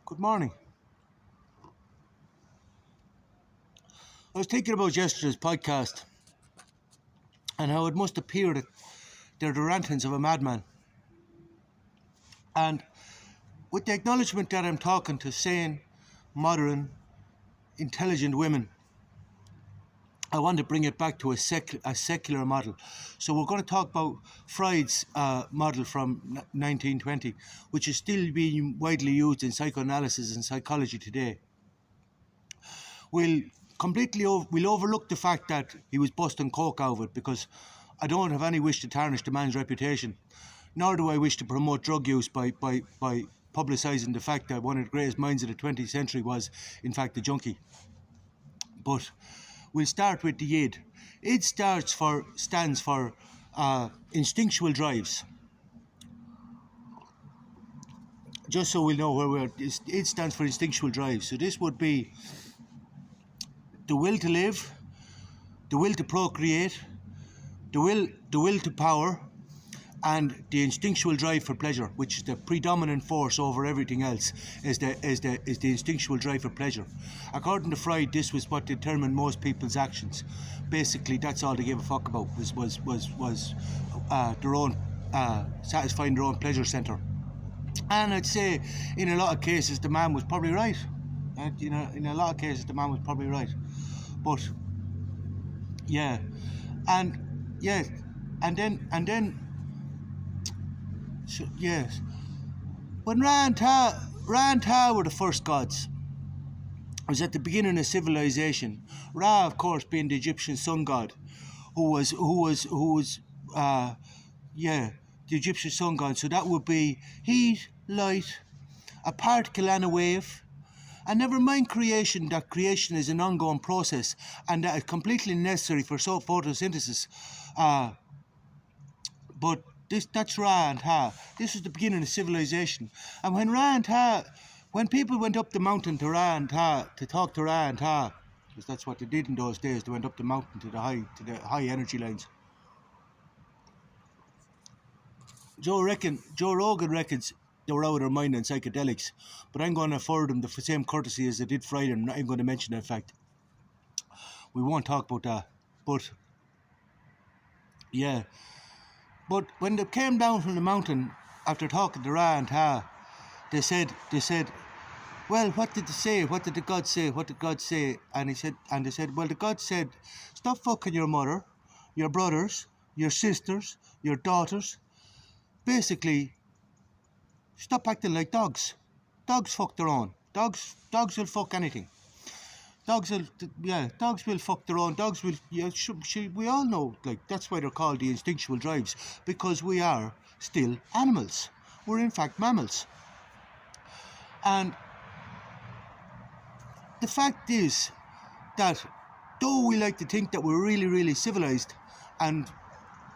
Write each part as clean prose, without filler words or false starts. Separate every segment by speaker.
Speaker 1: Good morning. I was thinking about yesterday's podcast and how it must appear that they're the rantings of a madman. And with the acknowledgement that I'm talking to sane, modern, intelligent women, I want to bring it back to a secular model. So we're going to talk about Freud's model from 1920, which is still being widely used in psychoanalysis and psychology today. We'll overlook the fact that he was busting coke out of it, because I don't have any wish to tarnish the man's reputation, nor do I wish to promote drug use by publicising the fact that one of the greatest minds of the 20th century was in fact a junkie. But we'll start with the id. Id stands for instinctual drives. Just so we know where we're, it stands for instinctual drives. So this would be the will to live, the will to procreate, the will to power, and the instinctual drive for pleasure, which is the predominant force over everything else, is the instinctual drive for pleasure. According to Freud, this was what determined most people's actions. Basically, that's all they gave a fuck about was their own satisfying their own pleasure centre. And I'd say, in a lot of cases, the man was probably right. In a lot of cases, the man was probably right. But yeah, and then. So, yes, when Ra and Ta were the first gods, it was at the beginning of civilization. Ra, of course, being the Egyptian sun god, who was the Egyptian sun god. So that would be heat, light, a particle and a wave. And never mind creation, that creation is an ongoing process and that is completely necessary for photosynthesis. But that's Ra and Ta. This was the beginning of civilization. And when people went up the mountain to Ra and Ta, to talk to Ra and Ta, because that's what they did in those days, they went up the mountain to the high energy lines. Joe Rogan reckons they were out of their mind on psychedelics, but I'm going to afford them the same courtesy as I did Friday, and I'm going to mention that fact. We won't talk about that, but yeah. But when they came down from the mountain after talking to Ra and Ta, they said, well, what did they say? What did the God say? What did God say? And they said, well, the God said, stop fucking your mother, your brothers, your sisters, your daughters. Basically, stop acting like dogs. Dogs fuck their own. Dogs will fuck anything. Dogs will fuck their own. Dogs will, we all know, like, that's why they're called the instinctual drives, because we are still animals. We're in fact mammals. And the fact is that though we like to think that we're really, really civilized and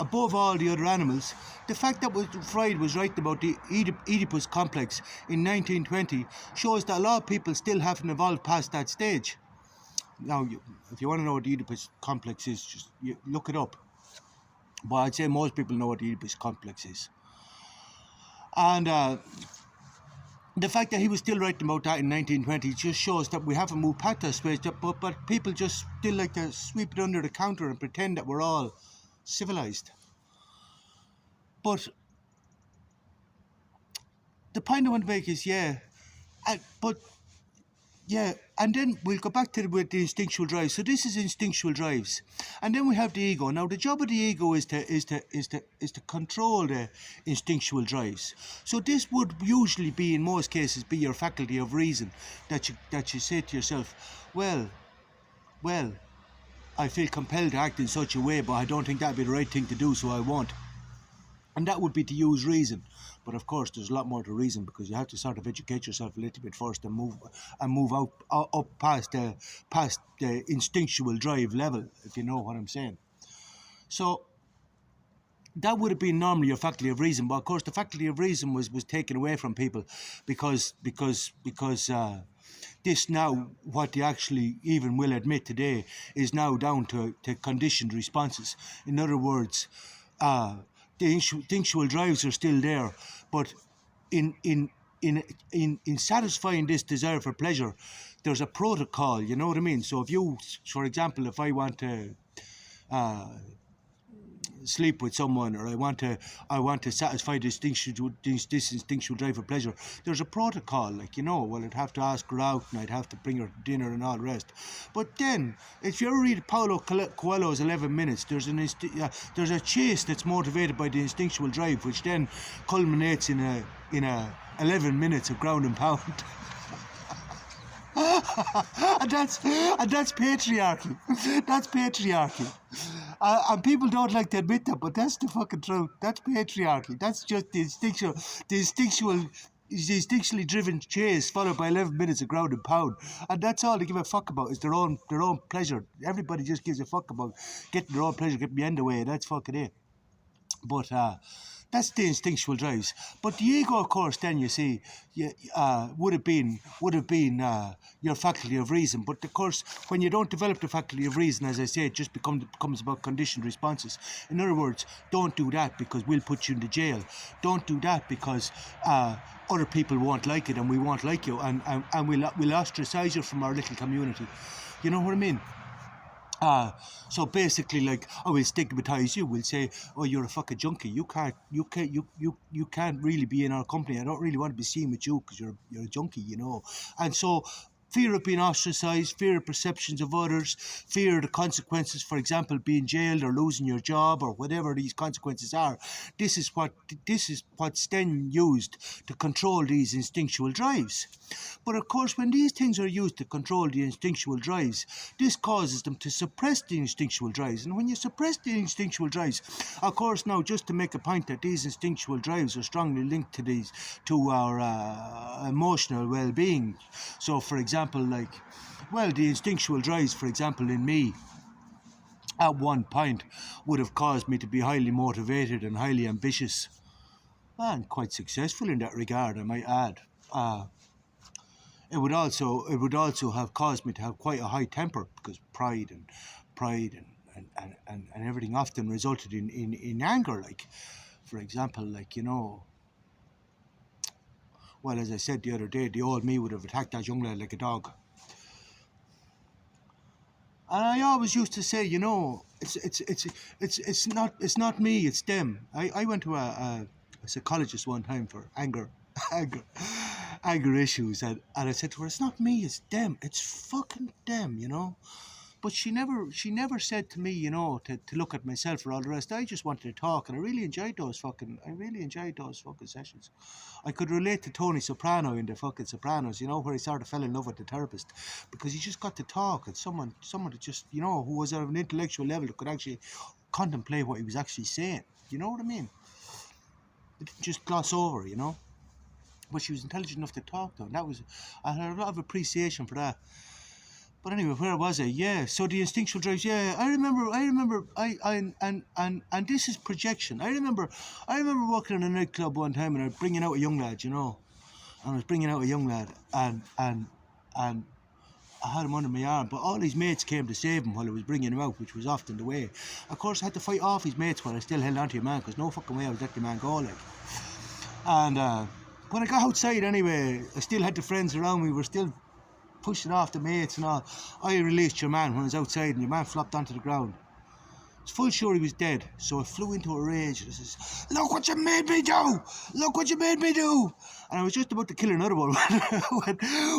Speaker 1: above all the other animals, the fact that Freud was right about the Oedipus complex in 1920 shows that a lot of people still haven't evolved past that stage. Now, if you want to know what the Oedipus complex is, just look it up. But I'd say most people know what the Oedipus complex is. And the fact that he was still writing about that in 1920 just shows that we haven't moved past that space, but people just still like to sweep it under the counter and pretend that we're all civilized. But the point I want to make is, and then we'll go back to the instinctual drives. So this is instinctual drives, and then we have the ego. Now the job of the ego is to control the instinctual drives. So this would usually be, in most cases, be your faculty of reason, that you say to yourself, well, I feel compelled to act in such a way, but I don't think that'd be the right thing to do, so I won't. And that would be to use reason. But of course, there's a lot more to reason, because you have to sort of educate yourself a little bit first and move out up past the instinctual drive level, if you know what I'm saying. So that would have been normally your faculty of reason, but of course the faculty of reason was taken away from people because this now, what they actually even will admit today, is now down to conditioned responses. In other words, the instinctual drives are still there, but in in satisfying this desire for pleasure, there's a protocol. You know what I mean? So if you, for example, if I want to sleep with someone, or I want to satisfy this instinctual drive for pleasure, there's a protocol, like, you know. Well, I'd have to ask her out, and I'd have to bring her to dinner and all the rest. But then, if you ever read Paulo Coelho's 11 Minutes, there's a chase that's motivated by the instinctual drive, which then culminates in a 11 minutes of ground and pound. and that's patriarchy. That's patriarchy. And people don't like to admit that, but that's the fucking truth. That's patriarchy. That's just the instinctually driven chase followed by 11 minutes of ground and pound. And that's all they give a fuck about, is their own pleasure. Everybody just gives a fuck about getting their own pleasure, getting the end away. That's fucking it. But that's the instinctual drives. But the ego, of course, then you see, would have been your faculty of reason. But of course, when you don't develop the faculty of reason, as I say, it just becomes about conditioned responses. In other words, don't do that because we'll put you into jail. Don't do that because other people won't like it and we won't like you, and we'll ostracize you from our little community. You know what I mean? So basically, like, I will stigmatize you. We'll say, oh, you're a fucking junkie. You can't really be in our company. I don't really want to be seen with you because you're a junkie, you know. And so, fear of being ostracized, fear of perceptions of others, fear of the consequences, for example, being jailed or losing your job or whatever these consequences are. This is what's then used to control these instinctual drives. But of course, when these things are used to control the instinctual drives, this causes them to suppress the instinctual drives. And when you suppress the instinctual drives, of course, now, just to make a point that these instinctual drives are strongly linked to our emotional well-being. So, for example, the instinctual drives, for example, in me, at one point, would have caused me to be highly motivated and highly ambitious, and quite successful in that regard, I might add. It would also have caused me to have quite a high temper, because pride and everything often resulted in anger. Like, for example, like, you know, well, as I said the other day, the old me would have attacked that young lad like a dog. And I always used to say, you know, it's not me, it's them. I went to a psychologist one time for anger issues, and I said to her, it's not me, it's them, it's fucking them, you know. But she never said to me, you know, to look at myself or all the rest. I just wanted to talk, and I really enjoyed those fucking sessions. I could relate to Tony Soprano in the fucking Sopranos, you know, where he sort of fell in love with the therapist, because he just got to talk, and someone that just, you know, who was at an intellectual level that could actually contemplate what he was actually saying. You know what I mean? It didn't just gloss over, you know. But she was intelligent enough to talk to, and I had a lot of appreciation for that. But anyway, where was I? Yeah, so the instinctual drives. Yeah, I remember. And this is projection. I remember working in a nightclub one time, and I was bringing out a young lad, you know. And I was bringing out a young lad, and I had him under my arm, but all his mates came to save him while I was bringing him out, which was often the way. Of course, I had to fight off his mates while I still held on to your man, because no fucking way I was letting the man go, like. And when I got outside anyway, I still had the friends around me. We were still pushing off the mates and all. I released your man when I was outside, and your man flopped onto the ground. I was full sure he was dead, so I flew into a rage and I says, look what you made me do! Look what you made me do! And I was just about to kill another one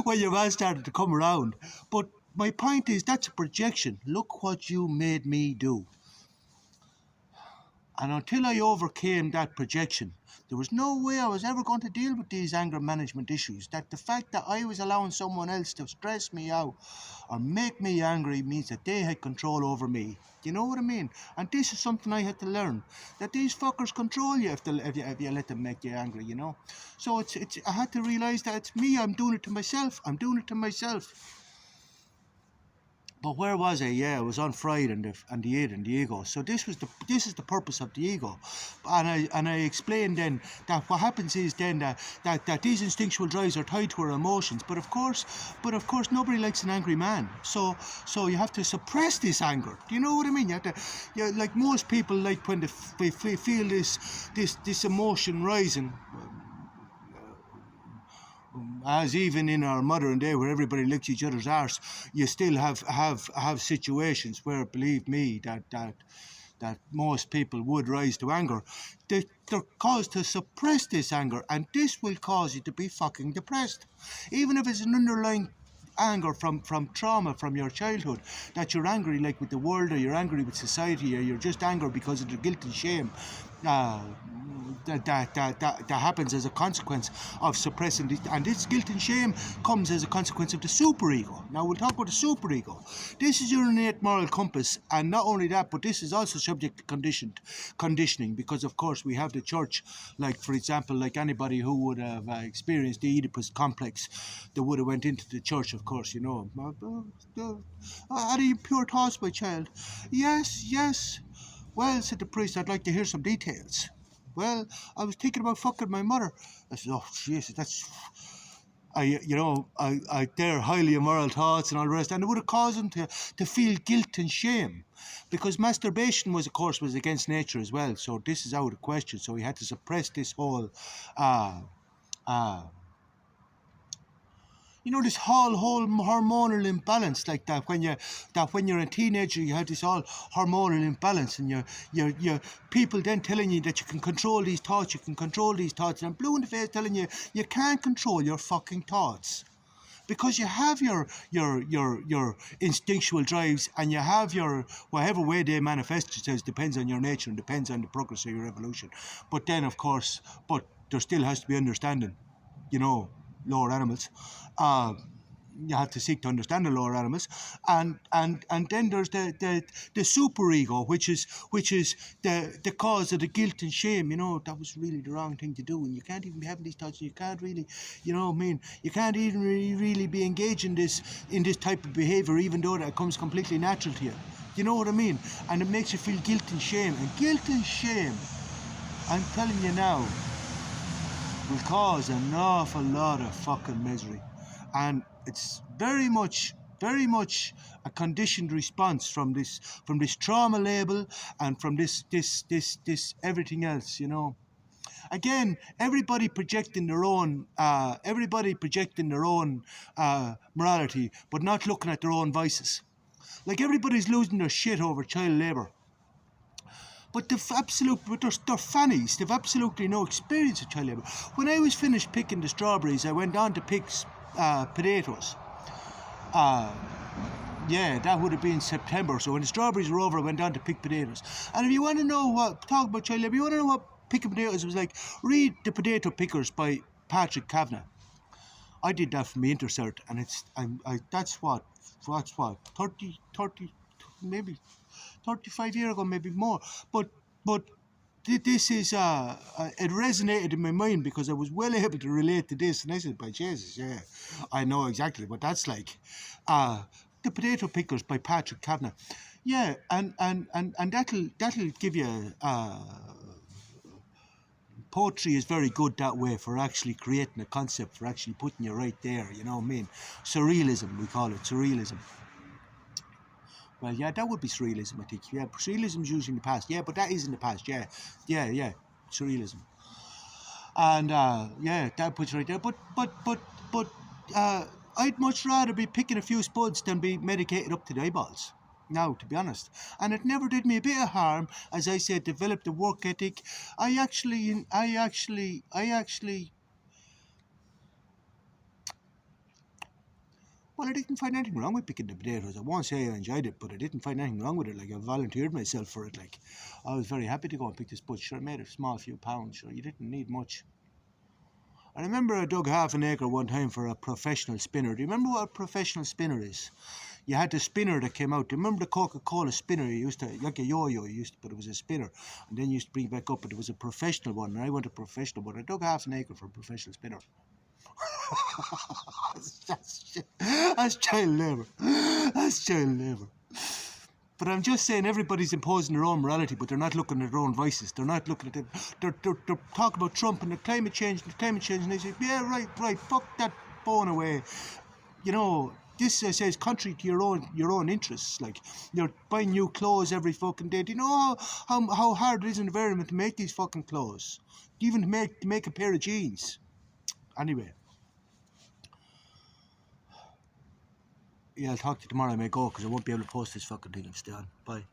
Speaker 1: when your man started to come around. But my point is, that's a projection. Look what you made me do. And until I overcame that projection, there was no way I was ever going to deal with these anger management issues. That the fact that I was allowing someone else to stress me out or make me angry means that they had control over me. You know what I mean? And this is something I had to learn, that these fuckers control you if you let them make you angry, you know. So I had to realise that it's me. I'm doing it to myself. But where was I? Yeah, I was on Freud and the id and the ego. So this is the purpose of the ego, and I explained then that what happens is then that these instinctual drives are tied to our emotions. But of course, nobody likes an angry man. So you have to suppress this anger. Do you know what I mean? You have to, like most people, like when they feel this emotion rising. as even in our modern day where everybody licks each other's arse, you still have situations where, believe me, that most people would rise to anger. They're caused to suppress this anger, and this will cause you to be fucking depressed. Even if it's an underlying anger from trauma from your childhood, that you're angry like with the world, or you're angry with society, or you're just angry because of the guilt and shame uh, that happens as a consequence of suppressing this. And this guilt and shame comes as a consequence of the superego. Now we'll talk about the superego. This is your innate moral compass, and not only that, but this is also subject to conditioning, because of course we have the church, like for example, like anybody who would have experienced the Oedipus complex, that would have went into the church, of course, you know. Are you pure thoughts, my child? Yes. Well, said the priest, I'd like to hear some details. Well, I was thinking about fucking my mother. I said, oh, Jesus, that's... they're highly immoral thoughts and all the rest, and it would have caused him to feel guilt and shame, because masturbation was against nature as well. So this is out of question. So he had to suppress this whole this whole hormonal imbalance, like that when you're a teenager, you have this all hormonal imbalance, and you people then telling you that you can control these thoughts, and I'm blue in the face telling you you can't control your fucking thoughts, because you have your instinctual drives, and you have your whatever way they manifest themselves depends on your nature and depends on the progress of your evolution. But then of course, there still has to be understanding, lower animals. You have to seek to understand the lower animals, and then there's the superego, which is the cause of the guilt and shame. That was really the wrong thing to do, and you can't even be having these thoughts, and you can't really, you can't even really be engaged in this type of behavior, even though that comes completely natural to you. You know what I mean? And it makes you feel guilt and shame, I'm telling you now, will cause an awful lot of fucking misery. And it's very much a conditioned response from this trauma label, and from this everything else, Again, everybody projecting their own morality, but not looking at their own vices. Like, everybody's losing their shit over child labour. But they're fannies. They've absolutely no experience of child labour. When I was finished picking the strawberries, I went on to pick potatoes. That would have been September. So when the strawberries were over, I went on to pick potatoes. And if you want to know talk about child labour, you want to know what picking potatoes was like, read The Potato Pickers by Patrick Kavanagh. I did that for my intercert, and that's what 30 maybe 35 years ago, maybe more. But this is it resonated in my mind, because I was well able to relate to this, and I said, by Jesus, yeah, I know exactly what that's like. The Potato Pickers by Patrick Kavanagh. Yeah, and that'll give you poetry is very good that way, for actually creating a concept, for actually putting you right there, you know what I mean? Surrealism, we call it, surrealism. Well, yeah, that would be surrealism, I think. Yeah, surrealism is usually in the past. Yeah, but that is in the past, yeah. Yeah, surrealism. And, that puts you right there. But I'd much rather be picking a few spuds than be medicated up to the eyeballs. Now, to be honest. And it never did me a bit of harm. As I said, developed a work ethic. I actually Well, I didn't find anything wrong with picking the potatoes. I won't say I enjoyed it, but I didn't find anything wrong with it. Like, I volunteered myself for it. Like, I was very happy to go and pick this bush. Sure, I made a small few pounds. Sure, you didn't need much. I remember I dug half an acre one time for a professional spinner. Do you remember what a professional spinner is? You had the spinner that came out. Do you remember the Coca-Cola spinner? You used to, like a yo-yo, but it was a spinner. And then you used to bring it back up, but it was a professional one. And I went a professional one. I dug half an acre for a professional spinner. That's child labour. But I'm just saying, everybody's imposing their own morality, but they're not looking at their own vices. They're not looking at them. They're talking about Trump and the climate change, and they say, yeah, right, fuck that phone away. This says contrary to your own interests. Like, you're buying new clothes every fucking day. Do you know how hard it is in the environment to make these fucking clothes? Even to make a pair of jeans. Anyway. Yeah, I'll talk to you tomorrow. I may go because I won't be able to post this fucking thing. I'll stay on. Bye.